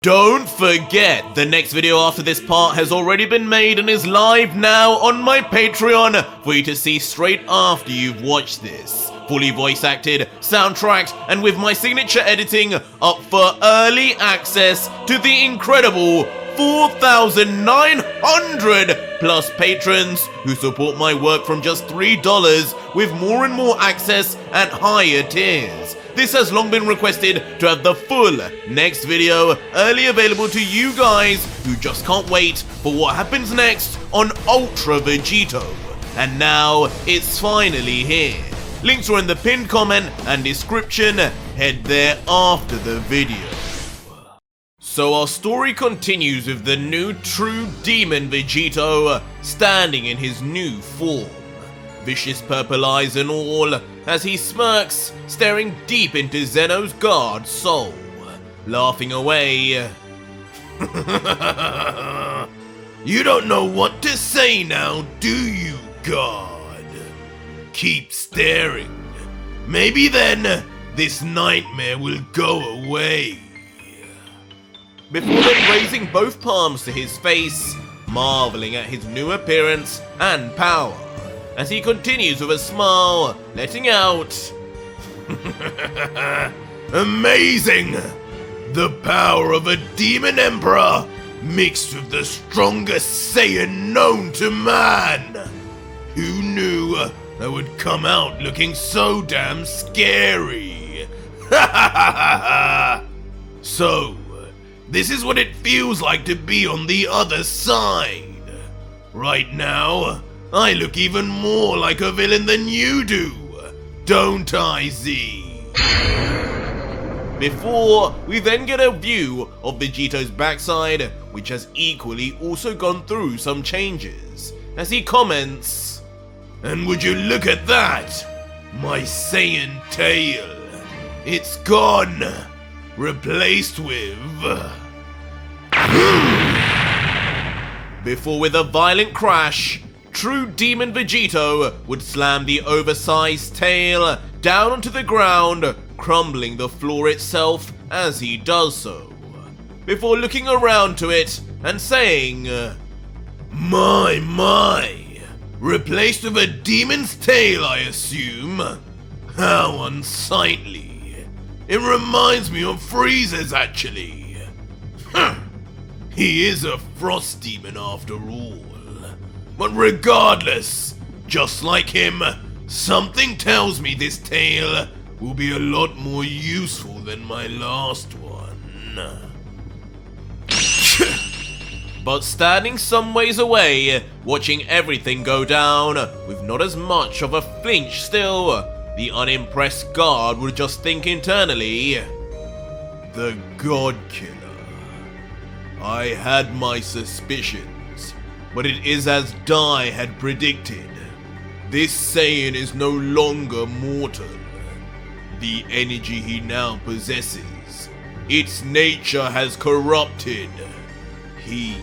Don't forget, the next video after this part has already been made and is live now on my Patreon for you to see straight after you've watched this. Fully voice acted, soundtracked, and with my signature editing up for early access to the incredible 4,900 plus patrons who support my work from just $3 with more and more access at higher tiers. This has long been requested to have the full next video early available to you guys who just can't wait for what happens next on Ultra Vegito. And now it's finally here. Links are in the pinned comment and description. Head there after the video. So our story continues with the new true demon Vegito standing in his new form. Vicious purple eyes and all, as he smirks, staring deep into Zeno's guard's soul, laughing away. You don't know what to say now, do you, God? Keep staring. Maybe then this nightmare will go away. Before then raising both palms to his face, marveling at his new appearance and power, as he continues with a smile, letting out. Amazing! The power of a demon emperor mixed with the strongest Saiyan known to man! Who knew I would come out looking so damn scary? So, this is what it feels like to be on the other side. Right now, I look even more like a villain than you do, don't I, Z? Before we then get a view of Vegito's backside, which has equally also gone through some changes, as he comments, "And would you look at that? My Saiyan tail. It's gone, replaced with..." Before with a violent crash, true demon Vegito would slam the oversized tail down onto the ground, crumbling the floor itself as he does so, before looking around to it and saying, My, replaced with a demon's tail, I assume? How unsightly. It reminds me of Frieza's, actually. He is a frost demon after all. But regardless, just like him, something tells me this tail will be a lot more useful than my last one. But standing some ways away, watching everything go down, with not as much of a flinch still, the unimpressed guard would just think internally, the God Killer. I had my suspicions, but it is as Dai had predicted. This Saiyan is no longer mortal. The energy he now possesses, its nature has corrupted. He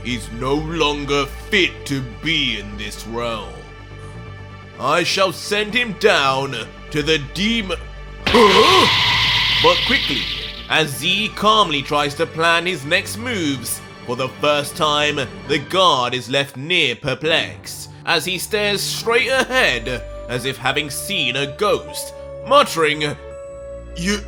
is no longer fit to be in this realm. I shall send him down to the demon... But quickly, as Z calmly tries to plan his next moves, for the first time, the guard is left near perplexed, as he stares straight ahead, as if having seen a ghost, muttering, You...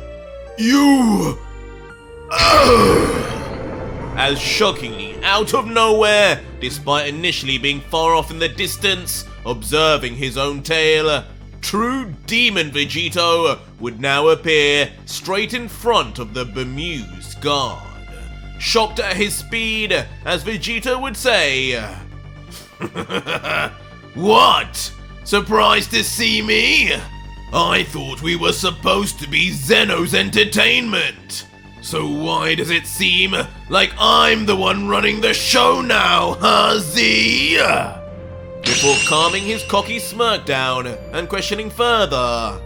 As shockingly, out of nowhere, despite initially being far off in the distance, observing his own tail, true demon Vegito would now appear straight in front of the bemused guard. Shocked at his speed, as Vegito would say, What? Surprised to see me? I thought we were supposed to be Zeno's entertainment. So why does it seem like I'm the one running the show now, huh, Z? Before calming his cocky smirk down and questioning further,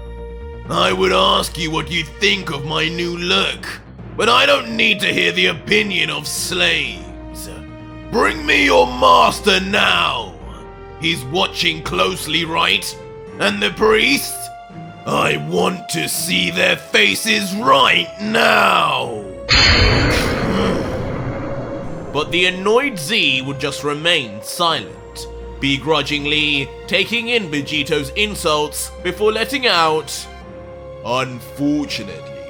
I would ask you what you think of my new look, but I don't need to hear the opinion of slaves. Bring me your master now. He's watching closely, right? And the priest? I want to see their faces right now. but the annoyed Z would just remain silent, begrudgingly taking in Vegito's insults before letting out, "Unfortunately,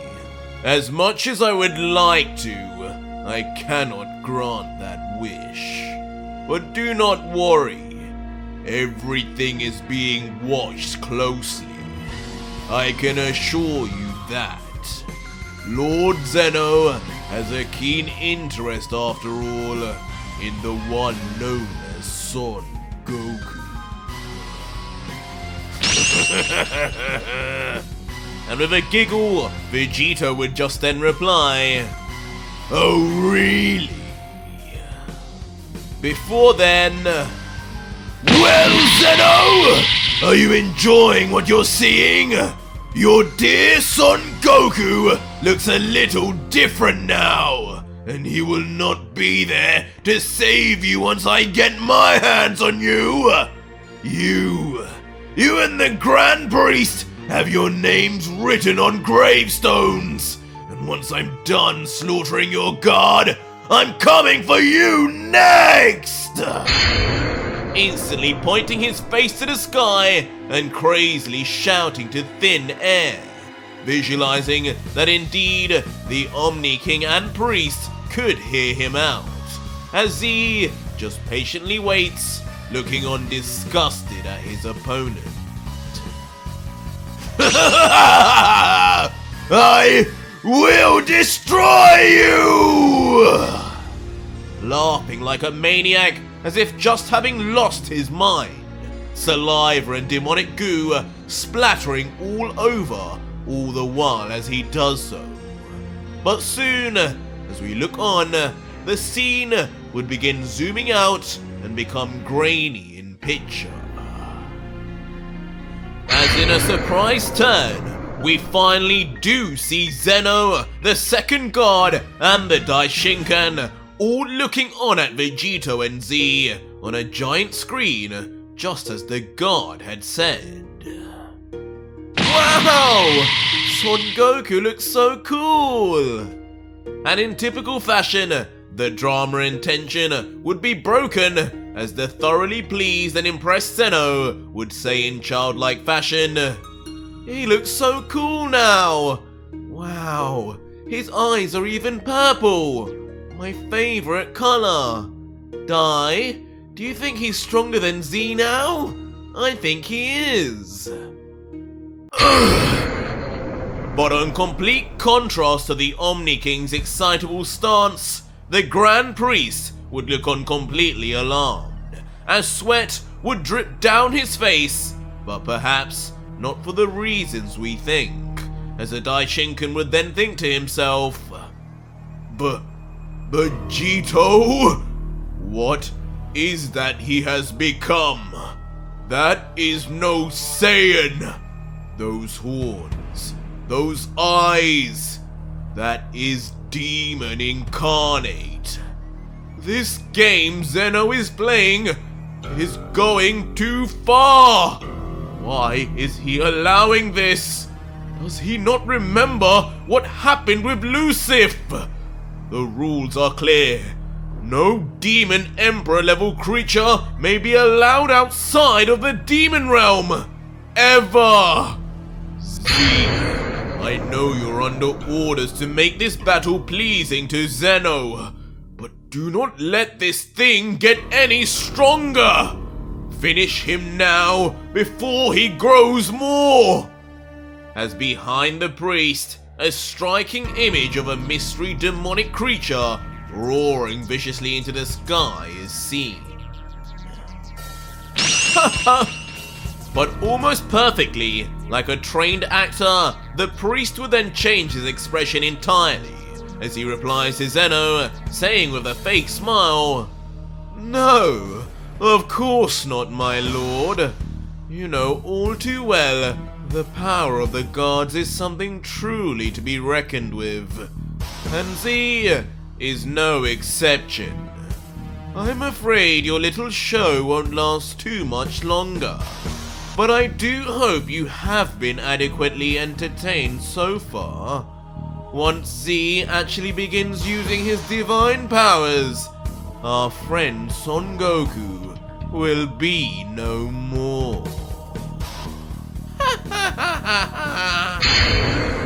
as much as I would like to, I cannot grant that wish. But do not worry, everything is being watched closely. I can assure you that Lord Zeno has a keen interest after all in the one known as Son Goku." And with a giggle, Vegito would just then reply, "Oh really?" Before then, "Well, Zeno, are you enjoying what you're seeing? Your dear son Goku looks a little different now, and he will not be there to save you once I get my hands on you. You and the Grand Priest have your names written on gravestones, and once I'm done slaughtering your god, I'm coming for you next!" Instantly pointing his face to the sky and crazily shouting to thin air, visualizing that indeed the Omni King and Priest could hear him out, as Z just patiently waits, looking on disgusted at his opponent. "I will destroy you!" Laughing like a maniac, as if just having lost his mind, saliva and demonic goo splattering all over all the while as he does so. But soon, as we look on, the scene would begin zooming out and become grainy in picture. As in a surprise turn, we finally do see Zeno, the second god, and the Daishinkan all looking on at Vegito and Z on a giant screen, just as the god had said. Wow! Son Goku looks so cool! And in typical fashion, the drama intention would be broken as the thoroughly pleased and impressed Zeno would say in childlike fashion, "He looks so cool now! Wow, his eyes are even purple! My favorite color! Dai, do you think he's stronger than Z now? I think he is." But on complete contrast to the Omni King's excitable stance, the Grand Priest would look on completely alarmed, as sweat would drip down his face, but perhaps not for the reasons we think, as the Daishinkan would then think to himself, Vegito? What is that he has become? That is no Saiyan! Those horns, those eyes, that is demon incarnate. This game Zeno is playing is going too far. Why is he allowing this? Does he not remember what happened with Lucifer? The rules are clear. No demon emperor level creature may be allowed outside of the demon realm. Ever! Z, I know you're under orders to make this battle pleasing to Zeno, but do not let this thing get any stronger! Finish him now, before he grows more! As behind the priest, a striking image of a mystery demonic creature roaring viciously into the sky is seen. But almost perfectly, like a trained actor, the priest would then change his expression entirely, as he replies to Zeno, saying with a fake smile, "No, of course not, my lord. You know all too well, the power of the gods is something truly to be reckoned with, and Z is no exception. I'm afraid your little show won't last too much longer, but I do hope you have been adequately entertained so far. Once Z actually begins using his divine powers, our friend Son Goku will be no more.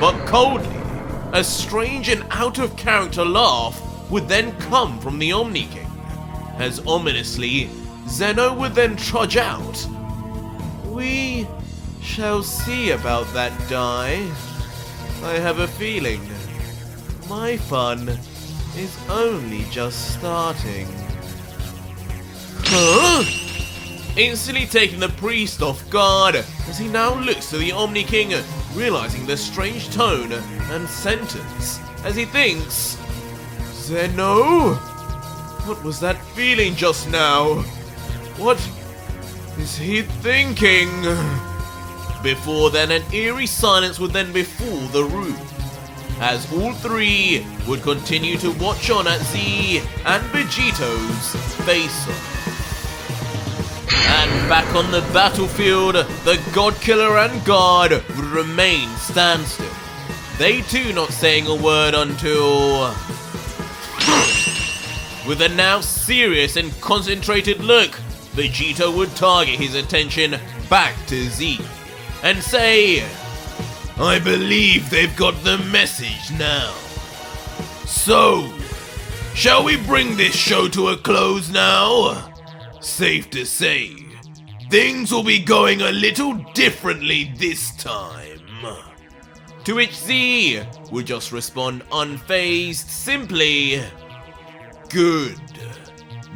But coldly, a strange and out-of-character laugh would then come from the Omni King, as ominously, Zeno would then trudge out. We shall see about that, Dai. I have a feeling my fun is only just starting. Huh? Instantly taking the priest off guard as he now looks to the Omni King, realizing the strange tone and sentence as he thinks, Zeno? What was that feeling just now? What is he thinking? Before then, an eerie silence would then befall the room, as all three would continue to watch on at Z and Vegito's face-off. And back on the battlefield, the God Killer and Guard would remain standstill. They too not saying a word until... With a now serious and concentrated look, Vegito would target his attention back to Z and say, I believe they've got the message now. So, shall we bring this show to a close now? Safe to say, things will be going a little differently this time. To which Z would just respond unfazed, simply, Good.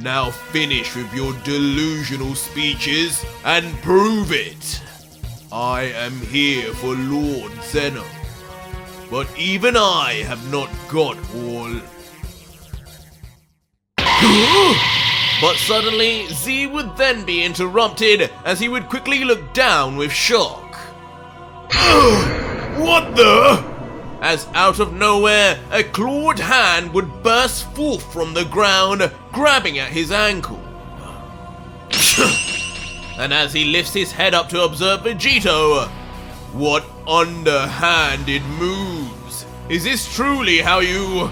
Now finish with your delusional speeches and prove it. I am here for Lord Zeno, but even I have not got all. But suddenly, Z would then be interrupted as he would quickly look down with shock. What the? As out of nowhere, a clawed hand would burst forth from the ground, grabbing at his ankle. And as he lifts his head up to observe Vegito, what underhanded moves? Is this truly how you...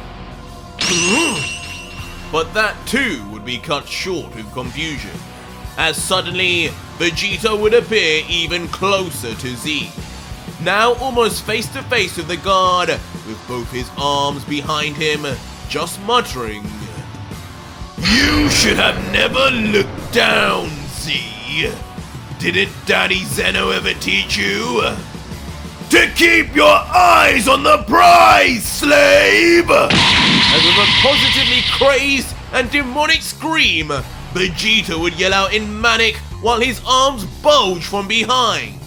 But that too would be cut short with confusion, as suddenly Vegito would appear even closer to Z, now almost face to face with the guard, with both his arms behind him, just muttering, You should have never looked down, Z. Didn't Daddy Zeno ever teach you? To keep your eyes on the prize, slave! As with a positively crazed and demonic scream, Vegito would yell out in manic while his arms bulge from behind.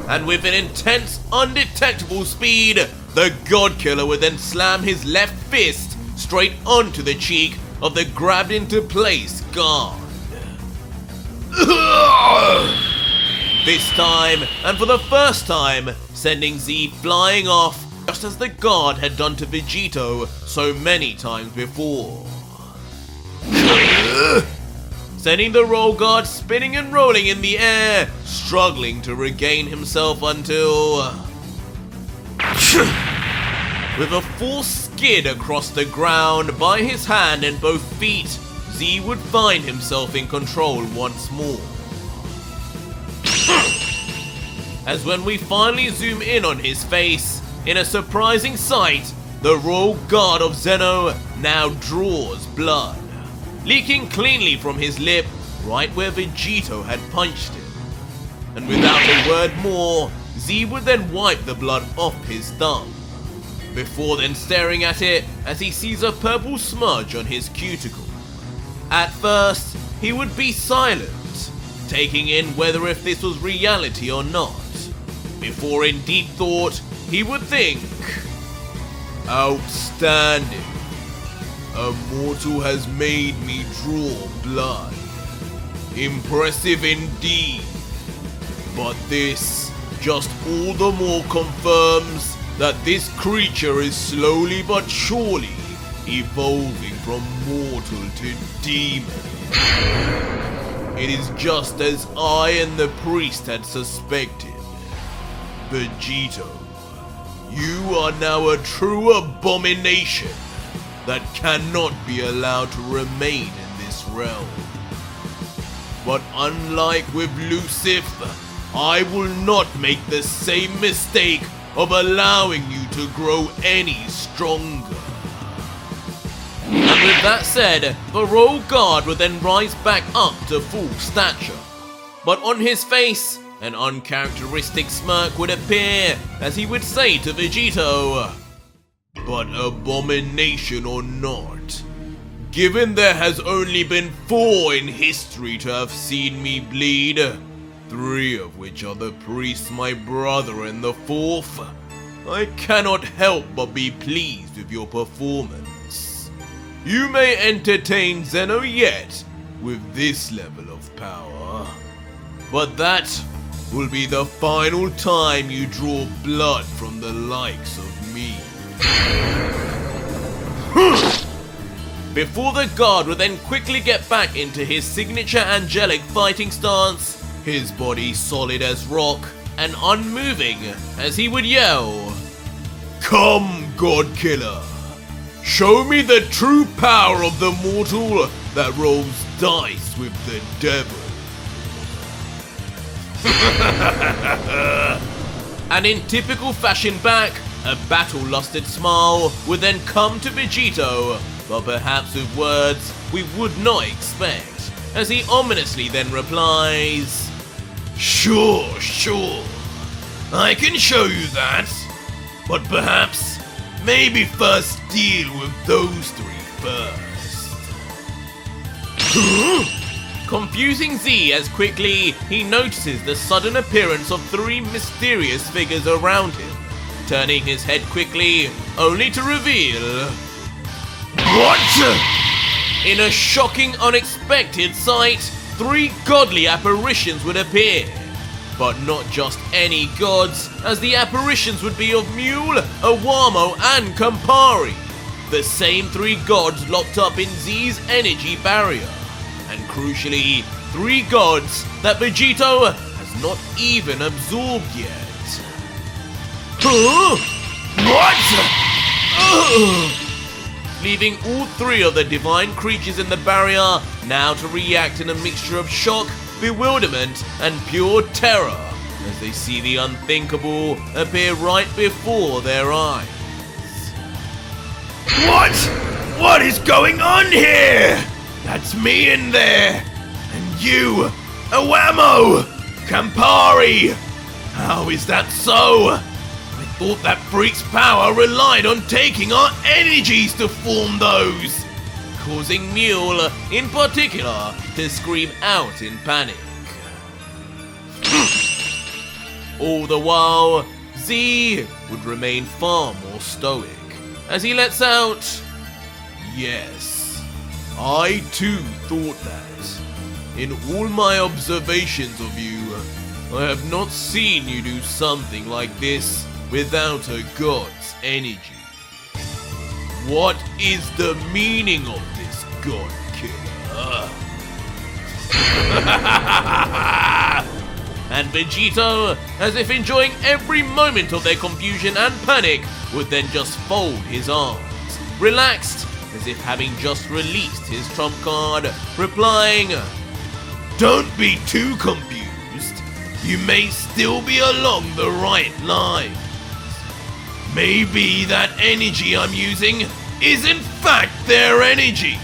And with an intense, undetectable speed, the God Killer would then slam his left fist straight onto the cheek of the grabbed into place guard. This time, and for the first time, sending Z flying off, just as the guard had done to Vegito so many times before. Sending the roll guard spinning and rolling in the air, struggling to regain himself until... With a full skid across the ground by his hand and both feet, Z would find himself in control once more. As when we finally zoom in on his face, in a surprising sight, the royal guard of Zeno now draws blood, leaking cleanly from his lip right where Vegito had punched him. And without a word more, Z would then wipe the blood off his thumb, before then staring at it as he sees a purple smudge on his cuticle. At first, he would be silent, taking in whether if this was reality or not, before in deep thought, he would think, Outstanding. A mortal has made me draw blood. Impressive indeed. But this just all the more confirms that this creature is slowly but surely evolving from mortal to demon. It is just as I and the priest had suspected. Vegito, you are are now a true abomination that cannot be allowed to remain in this realm. But unlike with Lucifer, I will not make the same mistake of allowing you to grow any stronger. And with that said, the royal guard would then rise back up to full stature. But on his face, an uncharacteristic smirk would appear as he would say to Vegito, "But abomination or not, given there has only been 4 in history to have seen me bleed, 3 of which are the priest my brother and the 4th, I cannot help but be pleased with your performance. You may entertain Zeno yet with this level of power, but that will be the final time you draw blood from the likes of me." Before the guard would then quickly get back into his signature angelic fighting stance, his body solid as rock and unmoving as he would yell, "Come, God Killer! Show me the true power of the mortal that rolls dice with the devil." And in typical fashion back, a battle-lusted smile would then come to Vegito, but perhaps with words we would not expect, as he ominously then replies, Sure, I can show you that, but perhaps, maybe first deal with those 3 first." Confusing Z as quickly he notices the sudden appearance of 3 mysterious figures around him, turning his head quickly, only to reveal... What? In a shocking, unexpected sight, 3 godly apparitions would appear. But not just any gods, as the apparitions would be of Mule, Awamo, and Campari. The same 3 gods locked up in Z's energy barrier. And crucially, 3 gods that Vegito has not even absorbed yet. Huh? What? Leaving all 3 of the divine creatures in the barrier now to react in a mixture of shock, bewilderment, and pure terror as they see the unthinkable appear right before their eyes. What? What is going on here? That's me in there! And you, Awamo! Campari! How is that so? I thought that freak's power relied on taking our energies to form those, causing Mule, in particular, to scream out in panic. All the while, Z would remain far more stoic, as he lets out, "Yes, I too thought that. In all my observations of you, I have not seen you do something like this without a god's energy. What is the meaning of this god killer?" And Vegito, as if enjoying every moment of their confusion and panic, would then just fold his arms, relaxed, as if having just released his trump card, replying, "Don't be too confused. You may still be along the right line. Maybe that energy I'm using is in fact their energy.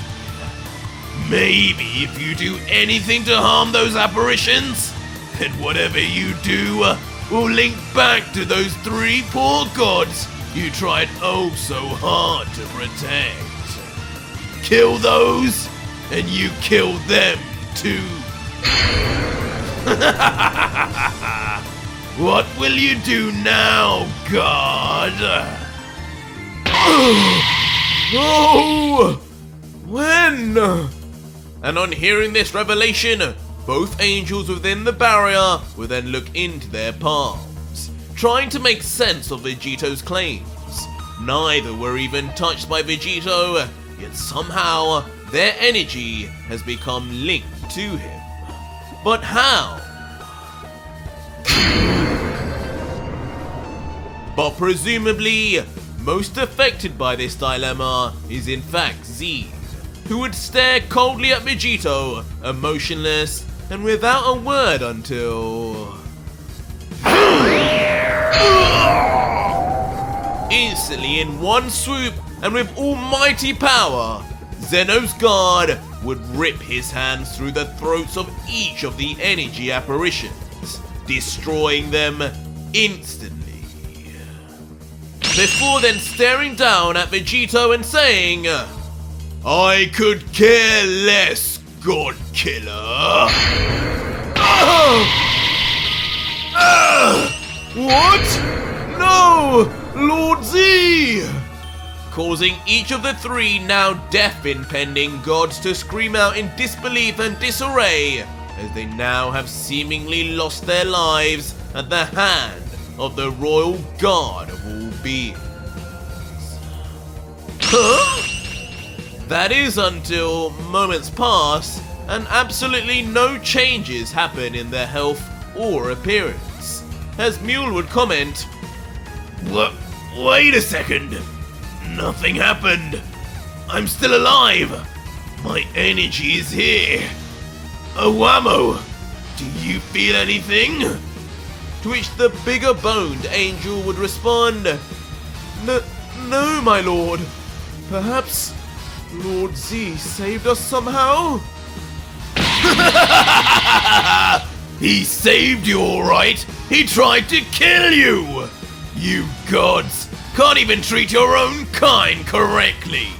Maybe if you do anything to harm those apparitions, then whatever you do will link back to those 3 poor gods you tried oh so hard to protect. Kill those, and you kill them too." What will you do now, God? Oh! When? And on hearing this revelation, both angels within the barrier will then look into their palms, trying to make sense of Vegito's claims. Neither were even touched by Vegito, yet somehow their energy has become linked to him. But how? But presumably, Most affected by this dilemma is in fact Z, who would stare coldly at Vegito, emotionless and without a word until... Instantly, in one swoop and with almighty power, Zeno's guard would rip his hands through the throats of each of the energy apparitions, destroying them instantly. Before then staring down at Vegito and saying, "I could care less, God Killer." What? No! Lord Z! Causing each of the three now death impending gods to scream out in disbelief and disarray, as they now have seemingly lost their lives at the hand of the royal guard of all beings. Huh? That is until moments pass and absolutely no changes happen in their health or appearance, as Mule would comment, Wait a second. Nothing happened. I'm still alive. My energy is here. Oh, Whammo, do you feel anything? To which the bigger boned angel would respond, No, my lord. Perhaps Lord Z saved us somehow? He saved you, alright. He tried to kill you. You gods can't even treat your own kind correctly.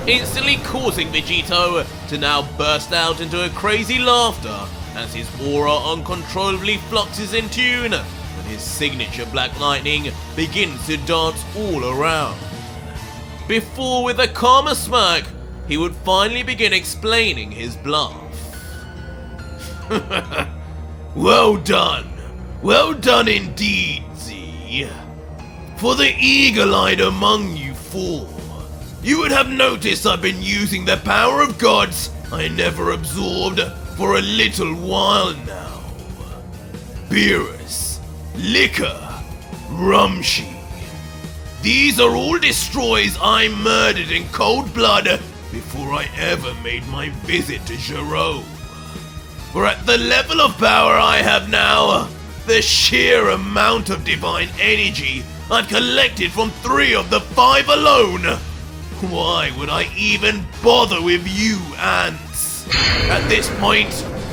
Instantly causing Vegito to now burst out into a crazy laughter as his aura uncontrollably fluxes in tune and his signature black lightning begins to dance all around. Before, with a calmer smirk, he would finally begin explaining his bluff. Well done indeed, Z. For the eagle-eyed among you four, you would have noticed I've been using the power of gods I never absorbed for a little while now. Beerus, Liquor, Rumshi. These are all destroys I murdered in cold blood before I ever made my visit to Jerome. For at the level of power I have now, the sheer amount of divine energy I've collected from 3 of the 5 alone, why would I even bother with you ants? At this point,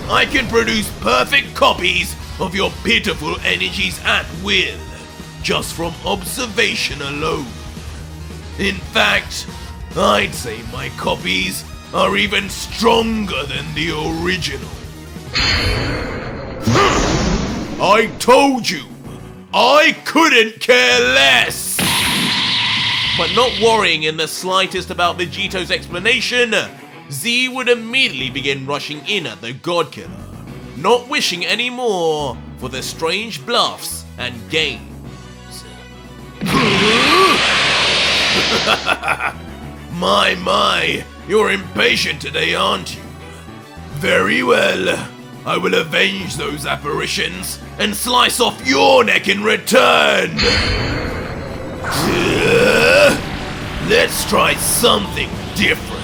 I can produce perfect copies of your pitiful energies at will, just from observation alone. In fact, I'd say my copies are even stronger than the original. I told you, I couldn't care less! But not worrying in the slightest about Vegito's explanation, Z would immediately begin rushing in at the God Killer, not wishing any more for the strange bluffs and games. My, you're impatient today, aren't you? Very well, I will avenge those apparitions and slice off your neck in return! Let's try something different.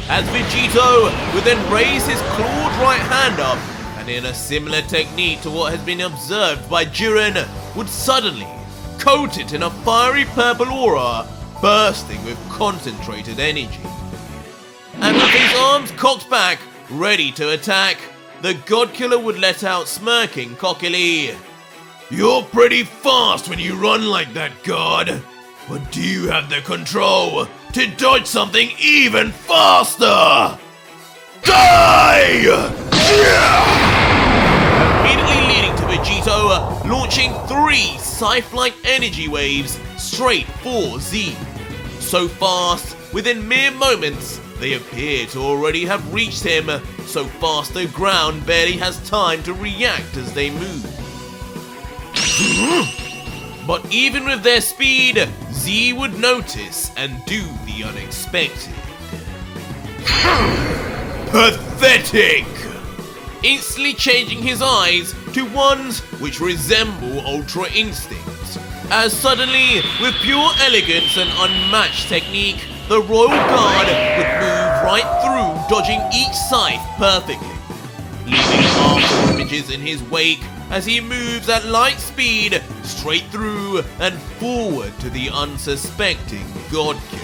As Vegito would then raise his clawed right hand up, and in a similar technique to what has been observed by Jiren, would suddenly coat it in a fiery purple aura, bursting with concentrated energy. And with his arms cocked back, ready to attack, the God Killer would let out smirking cockily. You're pretty fast when you run like that, God. But do you have the control to dodge something even faster? Die! Immediately leading to Vegito, launching 3 scythe-like energy waves straight for Z. So fast, within mere moments, they appear to already have reached him, so fast the ground barely has time to react as they move. But even with their speed, Z would notice and do the unexpected. Pathetic! Instantly changing his eyes to ones which resemble Ultra Instinct, As suddenly, with pure elegance and unmatched technique, the Royal Guard would move right through, dodging each scythe perfectly, leaving half the images in his wake as he moves at light speed straight through and forward to the unsuspecting God Killer.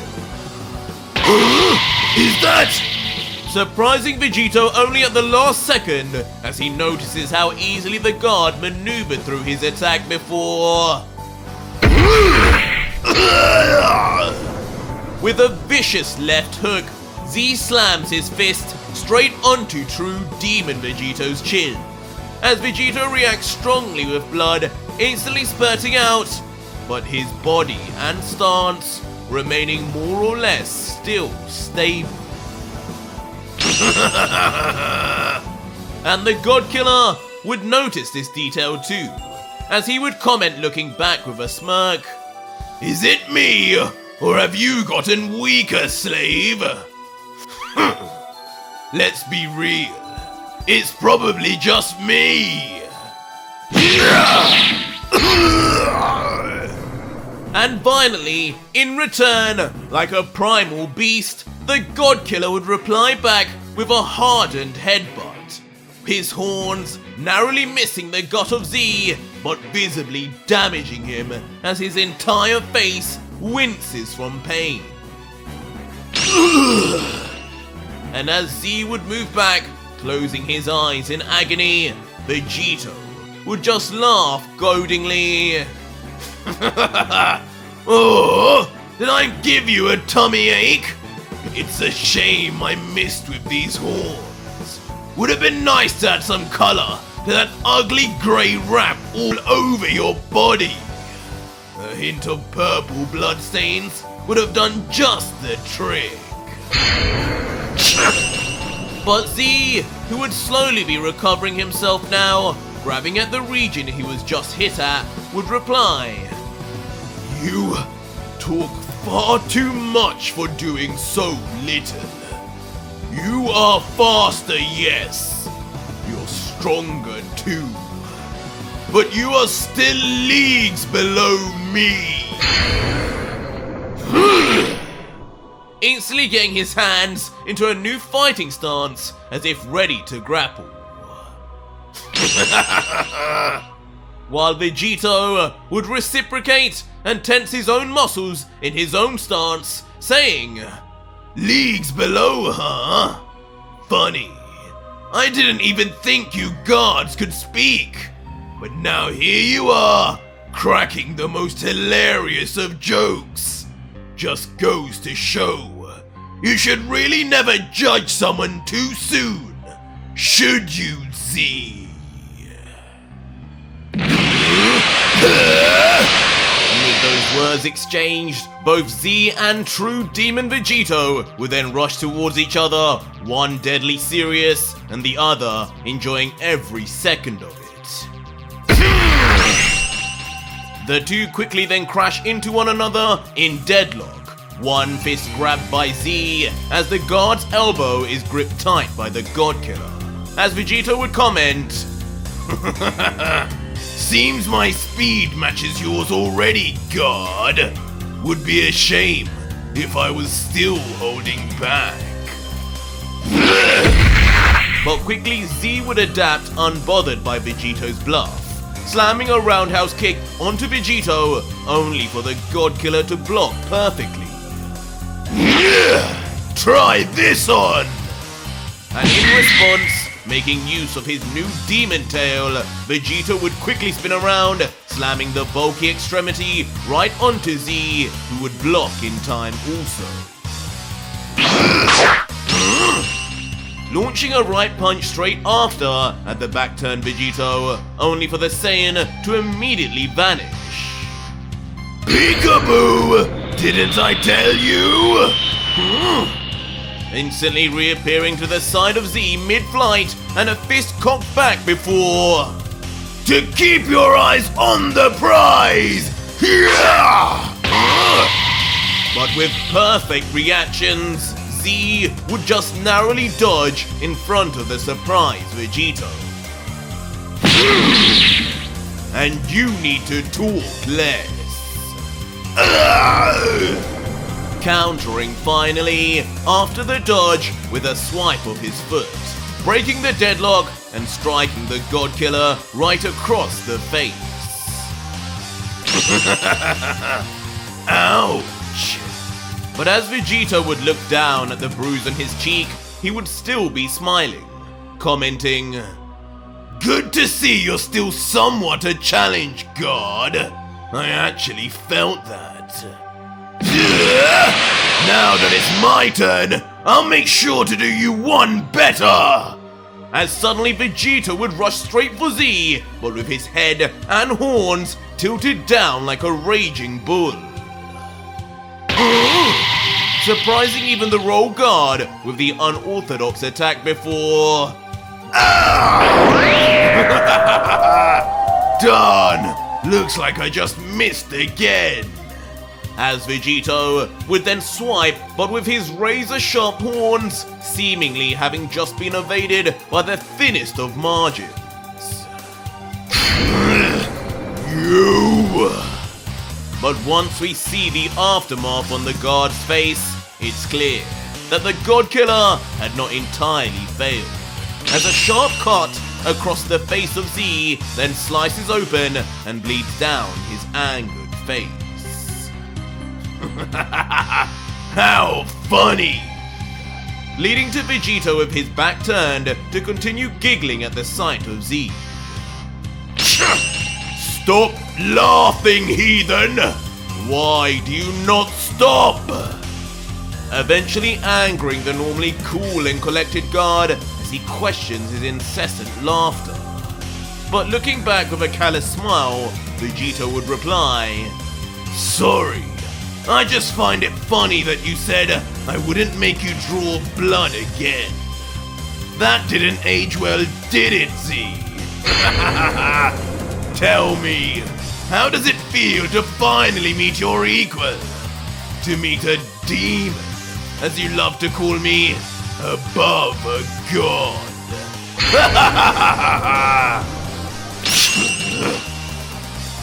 Is that? Surprising Vegito only at the last second as he notices how easily the guard maneuvered through his attack before. With a vicious left hook, Z slams his fist straight onto true Demon Vegito's chin, as Vegito reacts strongly with blood instantly spurting out, but his body and stance remaining more or less still stable. And the God Killer would notice this detail too, as he would comment looking back with a smirk. Is it me, or have you gotten weaker, slave? Let's be real. It's probably just me. And finally, in return, like a primal beast, the God Killer would reply back with a hardened headbutt, his horns narrowly missing the gut of Z, but visibly damaging him as his entire face winces from pain. And as Z would move back, closing his eyes in agony, Vegito would just laugh goadingly. Oh, did I give you a tummy ache? It's a shame I missed with these horns. Would have been nice to add some color to that ugly grey wrap all over your body. A hint of purple bloodstains would have done just the trick. But Z, who would slowly be recovering himself now, grabbing at the region he was just hit at, would reply, You talk far too much for doing so little. You are faster, yes. You're stronger too. But you are still leagues below me. instantly getting his hands into a new fighting stance as if ready to grapple. While Vegito would reciprocate and tense his own muscles in his own stance, saying, "Leagues below, huh? Funny. I didn't even think you guards could speak. But now here you are, cracking the most hilarious of jokes. Just goes to show, you should really never judge someone too soon, should you, Z?" With those words exchanged, both Z and true Demon Vegito would then rush towards each other, one deadly serious and the other enjoying every second of it. The two quickly then crash into one another in deadlock, one fist grabbed by Z as the guard's elbow is gripped tight by the God Killer. As Vegito would comment, "Seems my speed matches yours already, guard. Would be a shame if I was still holding back." But quickly Z would adapt unbothered by Vegito's bluff, slamming a roundhouse kick onto Vegito only for the God Killer to block perfectly. "Try this on!" And in response, making use of his new demon tail, Vegito would quickly spin around, slamming the bulky extremity right onto Z, who would block in time also. Launching a right punch straight after at the back-turned Vegito, only for the Saiyan to immediately vanish. "Peekaboo! Didn't I tell you?" Instantly reappearing to the side of Z mid-flight and a fist cocked back before... "To keep your eyes on the prize! But with perfect reactions, Z would just narrowly dodge in front of the surprised Vegito. And you need to talk less. Countering finally after the dodge with a swipe of his foot, breaking the deadlock and striking the God Killer right across the face. Ouch! But as Vegito would look down at the bruise on his cheek, he would still be smiling, commenting, "Good to see you're still somewhat a challenge, God. I actually felt that. Now that it's my turn, I'll make sure to do you one better!" As suddenly Vegito would rush straight for Z, but with his head and horns tilted down like a raging bull. Surprising even the royal guard with the unorthodox attack before... Darn! Looks like I just missed again. As Vegito would then swipe, but with his razor-sharp horns seemingly having just been evaded by the thinnest of margins. You! But once we see the aftermath on the guard's face, it's clear that the God Killer had not entirely failed, as a sharp cut across the face of Z then slices open and bleeds down his angered face. How funny! Leading to Vegito with his back turned to continue giggling at the sight of Z. Stop laughing, heathen! Why do you not stop? Eventually angering the normally cool and collected guard as he questions his incessant laughter. But looking back with a callous smile, Vegito would reply, "Sorry, I just find it funny that you said I wouldn't make you draw blood again. That didn't age well, did it, Z? Tell me, how does it feel to finally meet your equal? To meet a demon, as you love to call me, above a god."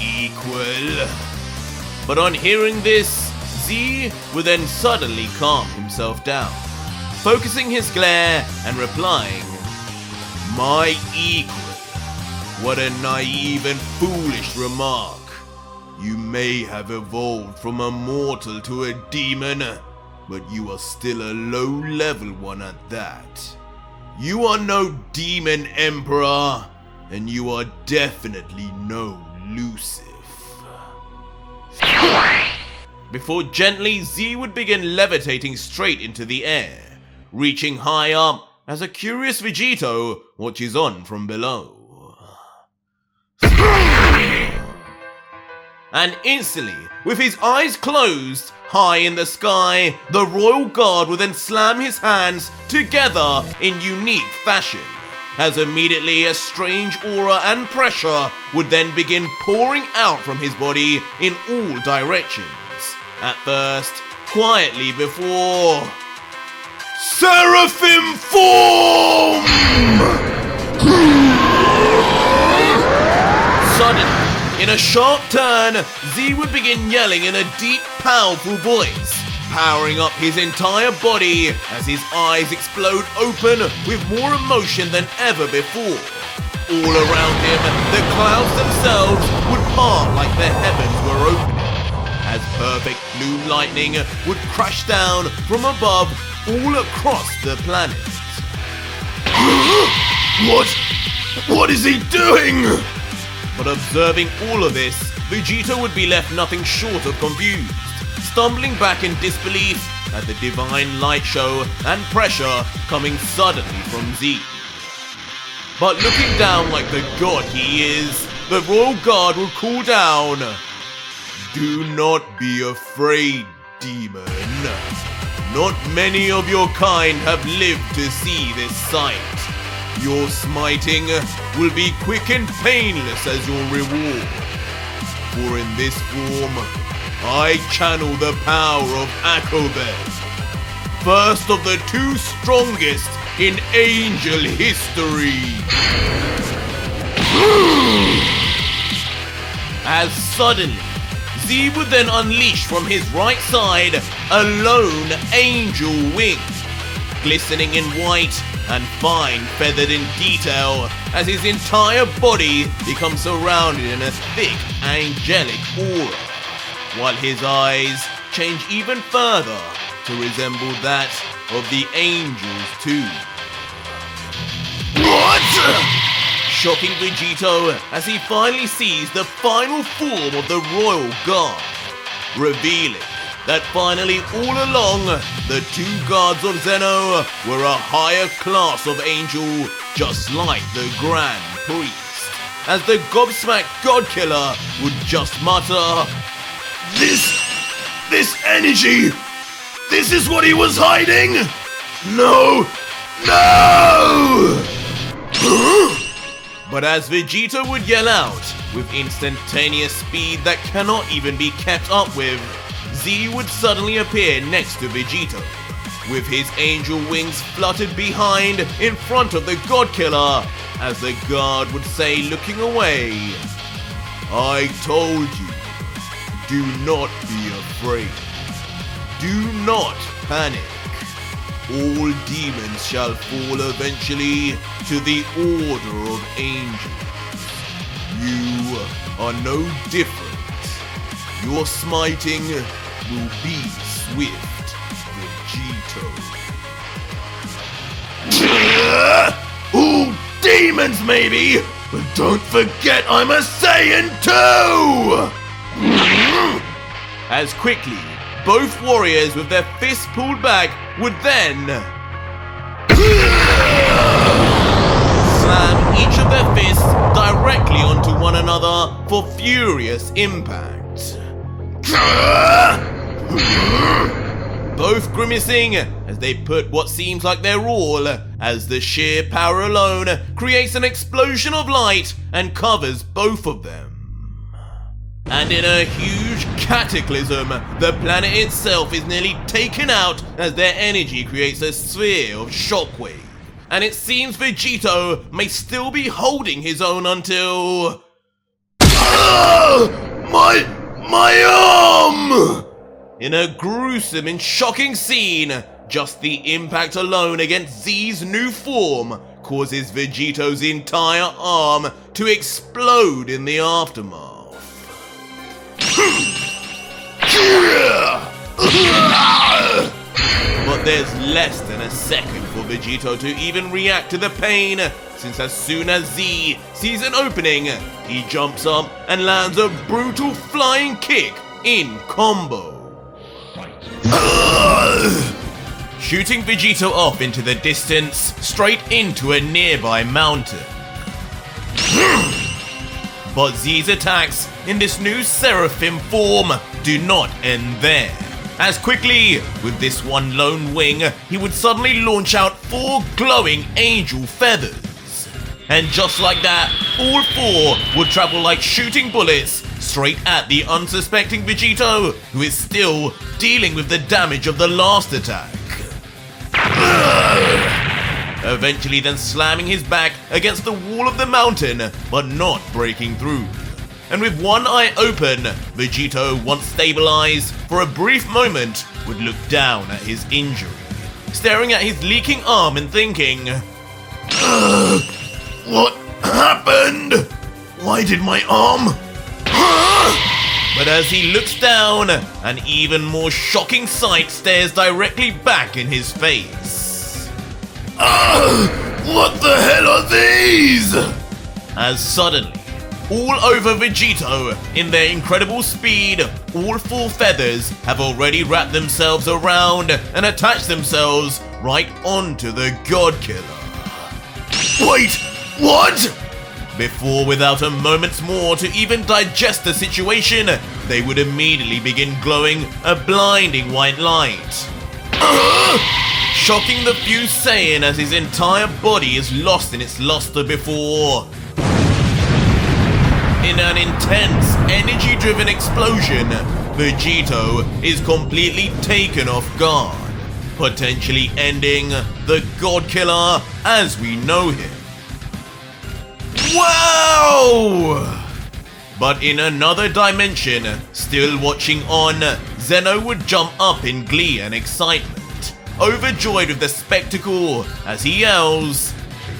Equal. But on hearing this, Z would then suddenly calm himself down, focusing his glare and replying, "My equal. What a naive and foolish remark. You may have evolved from a mortal to a demon, but you are still a low-level one at that. You are no demon emperor, and you are definitely no Lucifer." Before gently, Z would begin levitating straight into the air, reaching high up as a curious Vegito watches on from below. And instantly, with his eyes closed, high in the sky, the royal guard would then slam his hands together in unique fashion, as immediately a strange aura and pressure would then begin pouring out from his body in all directions. At first, quietly before... Seraphim form! Suddenly, in a sharp turn, Z would begin yelling in a deep, powerful voice, powering up his entire body as his eyes explode open with more emotion than ever before. All around him, the clouds themselves would part like the heavens were opening, as perfect blue lightning would crash down from above all across the planet. What is he doing? But observing all of this, Vegito would be left nothing short of confused, stumbling back in disbelief at the divine light show and pressure coming suddenly from Z. But looking down like the god he is, the royal guard will call down, "Do not be afraid, demon. Not many of your kind have lived to see this sight. Your smiting will be quick and painless as your reward. For in this form, I channel the power of Akobed, first of the two strongest in angel history." As suddenly, Z would then unleash from his right side a lone angel wing, glistening in white and fine feathered in detail as his entire body becomes surrounded in a thick angelic aura, while his eyes change even further to resemble that of the angels too. What? Shocking Vegito as he finally sees the final form of the Royal Guard, revealing that finally all along the two guards of Zeno were a higher class of angel, just like the Grand Priest, as the gobsmacked Godkiller would just mutter, This energy! This is what he was hiding? No! No! Huh? But as Vegito would yell out, with instantaneous speed that cannot even be kept up with, Z would suddenly appear next to Vegito, with his angel wings fluttered behind in front of the Godkiller, as the guard would say looking away, I told you, do not be afraid. Do not panic. All demons shall fall eventually to the order of angels. You are no different. Your smiting will be swift, Vegito. All demons maybe, but don't forget I'm a Saiyan too! As quickly, both warriors with their fists pulled back would then slam each of their fists directly onto one another for furious impact. Both grimacing as they put what seems like their all, as the sheer power alone creates an explosion of light and covers both of them. And in a huge cataclysm, the planet itself is nearly taken out as their energy creates a sphere of shockwave. And it seems Vegito may still be holding his own until... My arm! In a gruesome and shocking scene, just the impact alone against Z's new form causes Vegito's entire arm to explode in the aftermath. But there's less than a second for Vegito to even react to the pain, since as soon as Z sees an opening, he jumps up and lands a brutal flying kick in combo, shooting Vegito off into the distance, straight into a nearby mountain. But Z's attacks in this new Seraphim form do not end there. As quickly, with this one lone wing, he would suddenly launch out 4 glowing angel feathers. And just like that, all 4 would travel like shooting bullets straight at the unsuspecting Vegito, who is still dealing with the damage of the last attack. Eventually then slamming his back against the wall of the mountain, but not breaking through. And with one eye open, Vegito, once stabilized, for a brief moment, would look down at his injury, staring at his leaking arm and thinking, What happened? Why did my arm... But as he looks down, an even more shocking sight stares directly back in his face. What the hell are these? As suddenly, all over Vegito, in their incredible speed, all 4 feathers have already wrapped themselves around and attached themselves right onto the Godkiller. Wait, what? Before, without a moment's more to even digest the situation, they would immediately begin glowing a blinding white light, shocking the fused Saiyan as his entire body is lost in its luster before, in an intense, energy-driven explosion, Vegito is completely taken off guard, potentially ending the Godkiller as we know him. Wow! But in another dimension, still watching on, Zeno would jump up in glee and excitement, overjoyed with the spectacle as he yells,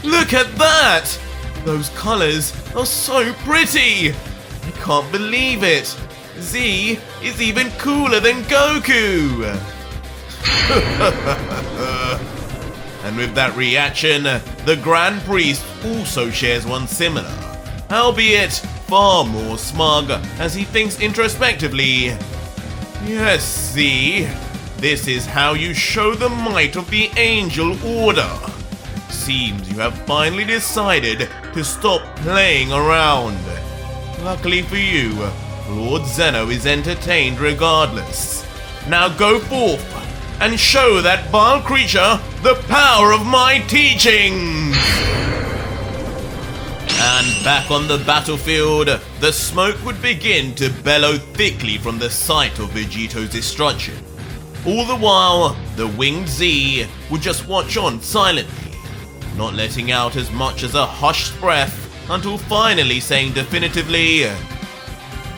"Look at that! Those colors are so pretty! I can't believe it! Z is even cooler than Goku!" And with that reaction, the Grand Priest also shares one similar, albeit far more smug as he thinks introspectively, "Yes, Z, this is how you show the might of the Angel Order. Seems you have finally decided to stop playing around. Luckily for you, Lord Zeno is entertained regardless. Now go forth and show that vile creature the power of my teachings!" And back on the battlefield, the smoke would begin to bellow thickly from the site of Vegito's destruction. All the while, the winged Z would just watch on silently, not letting out as much as a hushed breath until finally saying definitively,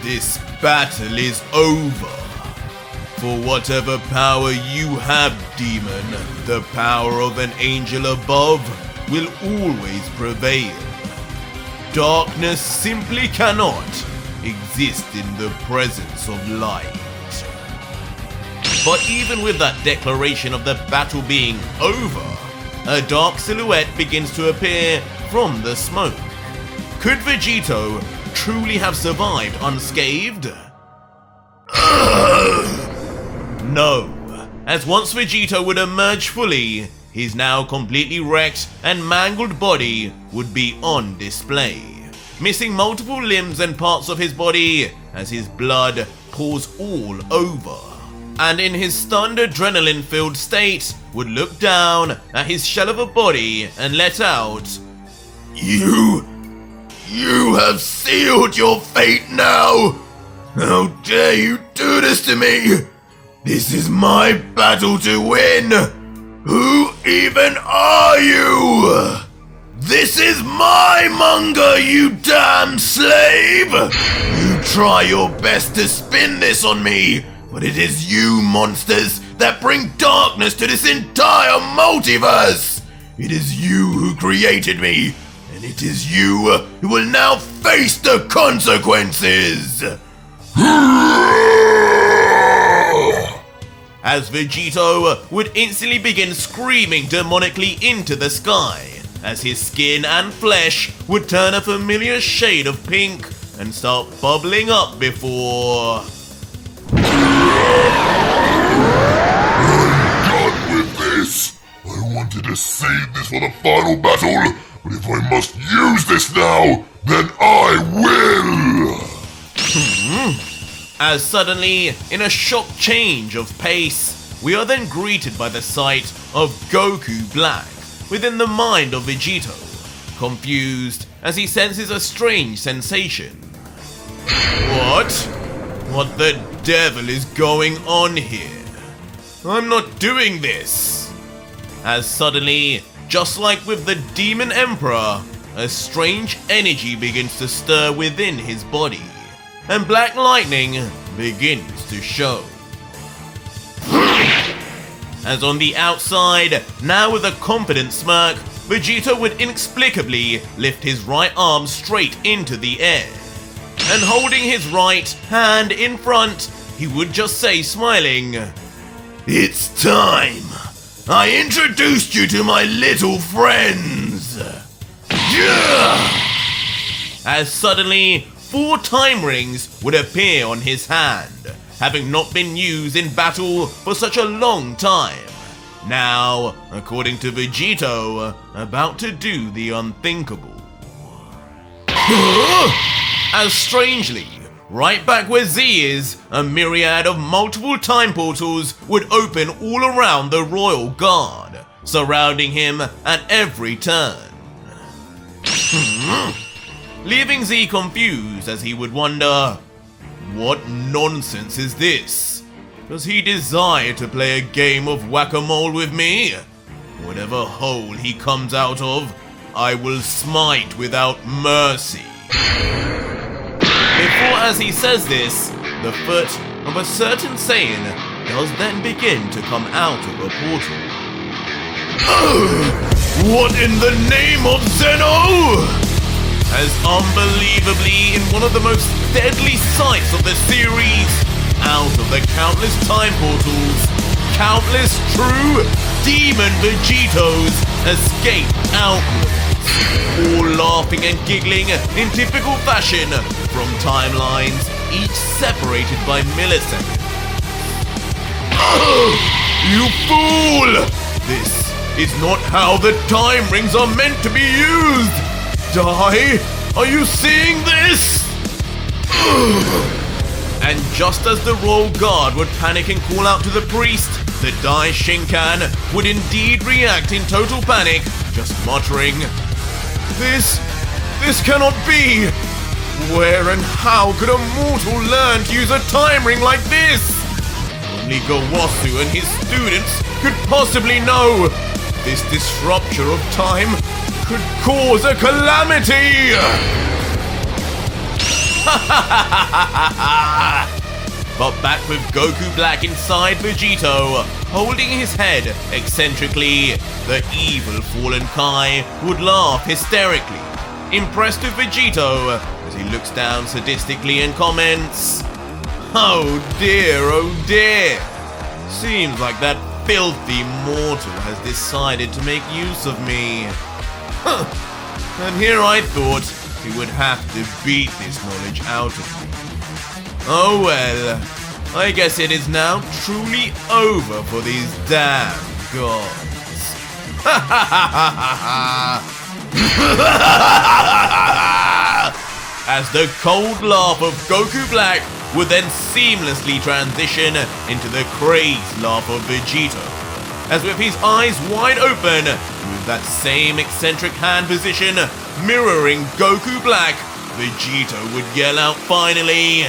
"This battle is over. For whatever power you have, demon, the power of an angel above will always prevail. Darkness simply cannot exist in the presence of light." But even with that declaration of the battle being over, a dark silhouette begins to appear from the smoke. Could Vegito truly have survived unscathed? No, as once Vegito would emerge fully, his now completely wrecked and mangled body would be on display, missing multiple limbs and parts of his body as his blood pours all over. And in his stunned adrenaline-filled state, would look down at his shell of a body and let out, You have sealed your fate now! How dare you do this to me? This is my battle to win! Who even are you? This is my manga, you damn slave! You try your best to spin this on me, but it is you monsters that bring darkness to this entire multiverse! It is you who created me, and it is you who will now face the consequences! As Vegito would instantly begin screaming demonically into the sky, as his skin and flesh would turn a familiar shade of pink and start bubbling up before... I'm done with this! I wanted to save this for the final battle, but if I must use this now, then I will! As suddenly, in a shock change of pace, we are then greeted by the sight of Goku Black within the mind of Vegito, confused as he senses a strange sensation. What? What the devil is going on here? I'm not doing this! As suddenly, just like with the Demon Emperor, a strange energy begins to stir within his body, and black lightning begins to show. As on the outside, now with a confident smirk, Vegito would inexplicably lift his right arm straight into the air, and holding his right hand in front, he would just say, smiling, It's time! I introduced you to my little friends! Yeah! As suddenly, 4 time rings would appear on his hand, having not been used in battle for such a long time. Now, according to Vegito, about to do the unthinkable. As strangely, right back where Z is, a myriad of multiple time portals would open all around the royal guard, surrounding him at every turn. Leaving Z confused as he would wonder, what nonsense is this? Does he desire to play a game of whack-a-mole with me? Whatever hole he comes out of, I will smite without mercy. as he says this, the foot of a certain Saiyan does then begin to come out of a portal. What in the name of Zeno? As unbelievably in one of the most deadly sights of the series, out of the countless time portals, countless true demon Vegitos escape outwards, all laughing and giggling in typical fashion from timelines each separated by milliseconds. You fool! This is not how the time rings are meant to be used! Die? Are you seeing this? And just as the royal guard would panic and call out to the priest, the Dai Shinkan would indeed react in total panic, just muttering, This cannot be! Where and how could a mortal learn to use a time ring like this? only Gowasu and his students could possibly know. This disruption of time could cause a calamity! But back with Goku Black inside Vegito, holding his head eccentrically, the evil fallen Kai would laugh hysterically, impressed with Vegito as he looks down sadistically and comments, oh dear, seems like that filthy mortal has decided to make use of me. And here I thought he would have to beat this knowledge out of me. Oh well, I guess it is now truly over for these damn gods. As the cold laugh of Goku Black would then seamlessly transition into the crazed laugh of Vegito, as with his eyes wide open, with that same eccentric hand position mirroring Goku Black, Vegito would yell out finally,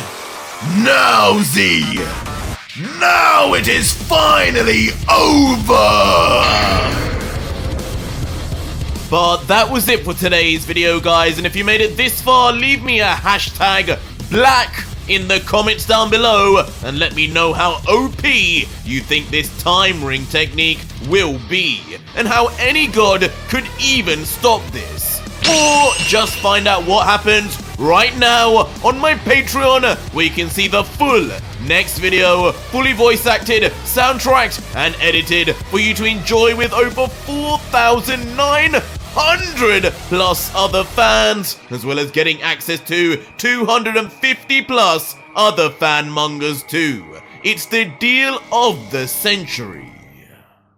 Now, Z! Now it is finally over! But that was it for today's video, guys, and if you made it this far, leave me a hashtag black in the comments down below and let me know how OP you think this time ring technique will be and how any god could even stop this. Or just find out what happens right now on my Patreon, where you can see the full next video, fully voice acted, soundtracked and edited for you to enjoy with over 4,900 plus other fans, as well as getting access to 250 plus other fan mongers too. It's the deal of the century.